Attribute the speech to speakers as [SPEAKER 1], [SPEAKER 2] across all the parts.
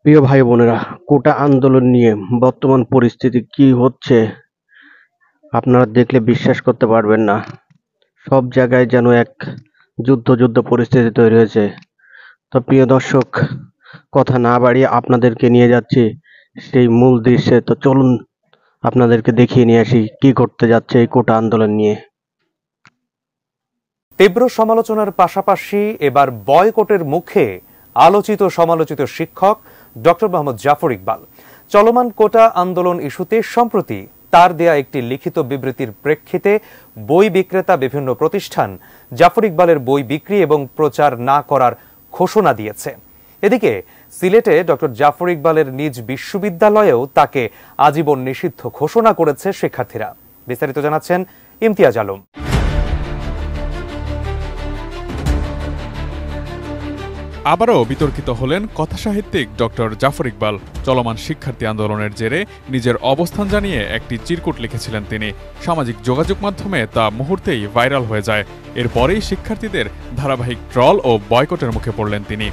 [SPEAKER 1] প্রিয় ভাই বোনেরা, কোটা আন্দোলন নিয়ে বর্তমান পরিস্থিতি কি হচ্ছে আপনারা দেখলে বিশ্বাস করতে পারবেন না। সব জায়গায় যেন এক যুদ্ধ পরিস্থিতি তৈরি হয়েছে। তো প্রিয় দর্শক, কথা না বাড়িয়ে আপনাদেরকে নিয়ে যাচ্ছি সেই মূল দৃশ্যে। তো চলুন আপনাদেরকে দেখিয়ে নিয়ে আসি কি করতে যাচ্ছে এই কোটা আন্দোলন নিয়ে।
[SPEAKER 2] তীব্র সমালোচনার পাশাপাশি এবার বয়কটের মুখে আলোচিত সমালোচিত শিক্ষক ডক্টর মোহাম্মদ জাফর ইকবাল। চলমান কোটা আন্দোলন ইস্যুতে সম্প্রতি তার দেয়া একটি লিখিত বিবৃতির প্রেক্ষিতে বই বিক্রেতা বিভিন্ন প্রতিষ্ঠান জাফর ইকবালের বই বিক্রি এবং প্রচার না করার ঘোষণা দিয়েছে। এদিকে সিলেটে ডক্টর জাফর ইকবালের নিজ বিশ্ববিদ্যালয়েও তাকে আজীবন নিষিদ্ধ ঘোষণা করেছে শিক্ষার্থীরা। বিস্তারিত জানাচ্ছেন ইমতিয়াজ আলম।
[SPEAKER 3] আবারও বিতর্কিত হলেন কথাসাহিত্যিক ডক্টর জাফর ইকবাল। চলমান শিক্ষার্থী আন্দোলনের জেরে নিজের অবস্থান জানিয়ে একটি চিরকুট লিখেছিলেন তিনি। সামাজিক যোগাযোগ মাধ্যমে তা মুহূর্তেই ভাইরাল হয়ে যায়। এরপরেই শিক্ষার্থীদের ধারাবাহিক ট্রল ও বয়কটের মুখে পড়লেন তিনি।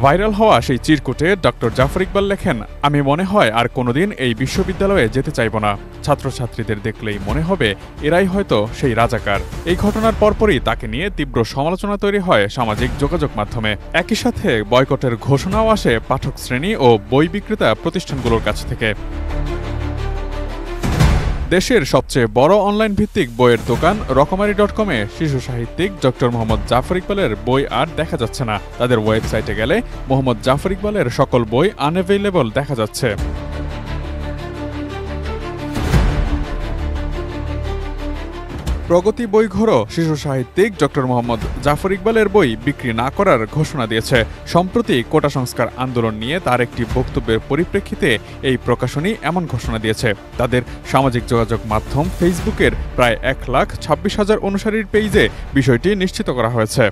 [SPEAKER 3] ভাইরাল হওয়া সেই চিরকুটে ডক্টর জাফর ইকবাল লেখেন, আমি মনে হয় আর কোনোদিন এই বিশ্ববিদ্যালয়ে যেতে চাইব না। ছাত্রছাত্রীদের দেখলেই মনে হবে এরাই হয়তো সেই রাজাকার। এই ঘটনার পরপরই তাকে নিয়ে তীব্র সমালোচনা তৈরি হয় সামাজিক যোগাযোগ মাধ্যমে। একই সাথে বয়কটের ঘোষণাও আসে পাঠক শ্রেণী ও বই বিক্রেতা প্রতিষ্ঠানগুলোর কাছ থেকে। দেশের সবচেয়ে বড় অনলাইন ভিত্তিক বইয়ের দোকান রকমারি.com-এ শিশু সাহিত্যিক ডক্টর মোহাম্মদ জাফর ইকবালের বই আর দেখা যাচ্ছে না। তাদের ওয়েবসাইটে গেলে মোহাম্মদ জাফর ইকবালের সকল বই আনঅ্যাভেইলেবল দেখা যাচ্ছে। প্রগতি বইঘরও শিশু সাহিত্যিক ডক্টর মোহাম্মদ জাফর ইকবালের বই বিক্রি না করার ঘোষণা দিয়েছে। সম্প্রতি কোটা সংস্কার আন্দোলন নিয়ে তার একটি বক্তব্যের পরিপ্রেক্ষিতে এই প্রকাশনী এমন ঘোষণা দিয়েছে। তাদের সামাজিক যোগাযোগ মাধ্যম ফেসবুকের প্রায় 1,26,000 অনুসারীর পেজে বিষয়টি নিশ্চিত করা হয়েছে।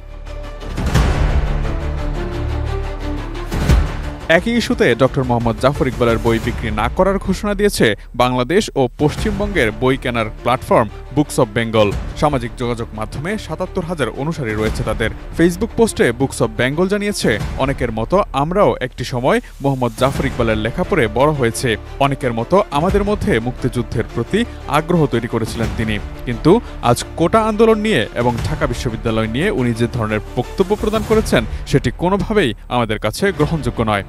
[SPEAKER 3] একই ইস্যুতে ডক্টর মোহাম্মদ জাফর ইকবালের বই বিক্রি না করার ঘোষণা দিয়েছে বাংলাদেশ ও পশ্চিমবঙ্গের বই কেনার প্ল্যাটফর্ম বুকস অব বেঙ্গল। সামাজিক যোগাযোগ মাধ্যমে 77,000 অনুসারী রয়েছে তাদের। ফেসবুক পোস্টে বুকস অব বেঙ্গল জানিয়েছে, অনেকের মতো আমরাও একটি সময় মোহাম্মদ জাফর ইকবালের লেখা পড়ে বড় হয়েছে। অনেকের মতো আমাদের মধ্যে মুক্তিযুদ্ধের প্রতি আগ্রহ তৈরি করেছিলেন তিনি। কিন্তু আজ কোটা আন্দোলন নিয়ে এবং ঢাকা বিশ্ববিদ্যালয় নিয়ে উনি যে ধরনের বক্তব্য প্রদান করেছেন সেটি কোনোভাবেই আমাদের কাছে গ্রহণযোগ্য নয়।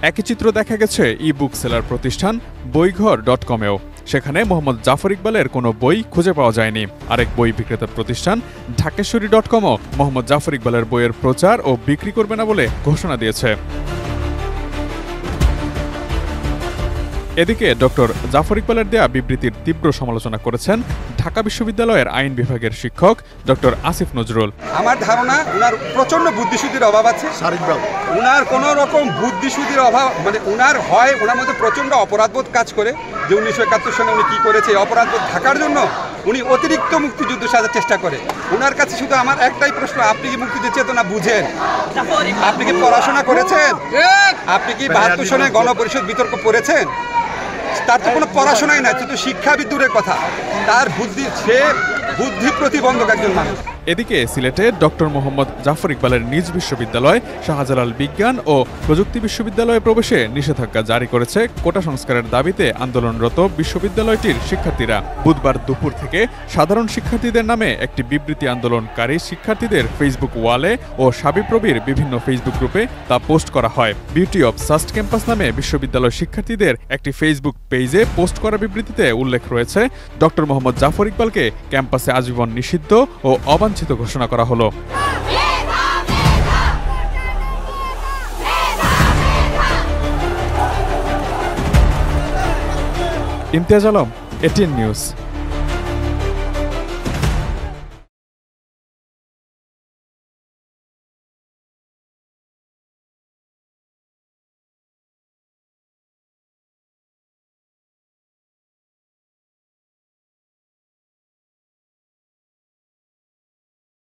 [SPEAKER 3] একই চিত্র দেখা গেছে ই-বুক সেলার প্রতিষ্ঠান বইঘর.com-এও। সেখানে মোহাম্মদ জাফর ইকবালের কোনো বই খুঁজে পাওয়া যায়নি। আরেক বই বিক্রেতা প্রতিষ্ঠান ঢাকেশ্বরী.com-ও মোহাম্মদ জাফর ইকবালের বইয়ের প্রচার ও বিক্রি করবে না বলে ঘোষণা দিয়েছে। এদিকে ডক্টর জাফর ইকবালের দেয়া বিবৃতির তীব্র সমালোচনা করেছেন ঢাকা বিশ্ববিদ্যালয়ের আইন বিভাগের শিক্ষক ডক্টর আসিফ নজরুল।
[SPEAKER 4] আমার ধারণা উনার প্রচন্ড বুদ্ধিশুদ্ধির অভাব আছে। উনার কোনো রকম বুদ্ধিশুদ্ধির অভাব উনার হয় উনার মধ্যে প্রচন্ড অপরাধবোধ কাজ করে যে 1971 সালে উনি কি করেছে অপরাধবোধ থাকার জন্য উনি অতিরিক্ত মুক্তিযুদ্ধ সাজার চেষ্টা করে। উনার কাছে শুধু আমার একটাই প্রশ্ন, আপনি কি মুক্তিযুদ্ধের চেতনা বুঝেন? আপনি কি পড়াশোনা করেছেন? আপনি কি 72 সনে গণপরিষদ বিতর্ক পড়েছেন? তার তো কোনো পড়াশোনাই নাই, শুধু শিক্ষাবিদ দূরের কথা, তার সে বুদ্ধি প্রতিবন্ধক একজন মানুষ।
[SPEAKER 3] এদিকে সিলেটে ডক্টর মোহাম্মদ জাফর ইকবালের নিজ বিশ্ববিদ্যালয় শাহজালাল বিজ্ঞান ও প্রযুক্তি বিশ্ববিদ্যালয়ে প্রবেশে নিষেধাজ্ঞা জারি করেছে কোটা সংস্কারের দাবিতে আন্দোলনরত বিশ্ববিদ্যালয়টির শিক্ষার্থীরা। বুধবার দুপুর থেকে সাধারণ শিক্ষার্থীদের নামে একটি বিবৃতি আন্দোলনকারী শিক্ষার্থীদের ফেসবুক ওয়ালে ও শাবিপ্রবির বিভিন্ন ফেসবুক গ্রুপে তা পোস্ট করা হয়। বিউটি অব সাস্ট ক্যাম্পাস নামে বিশ্ববিদ্যালয় শিক্ষার্থীদের একটি ফেসবুক পেজে পোস্ট করা বিবৃতিতে উল্লেখ রয়েছে, ডক্টর মোহাম্মদ জাফর ইকবালকে ক্যাম্পাসে আজীবন নিষিদ্ধ ও অবাঞ্ছিত ঘোষণা করা হলো। Imtiaz Alam, ATN news.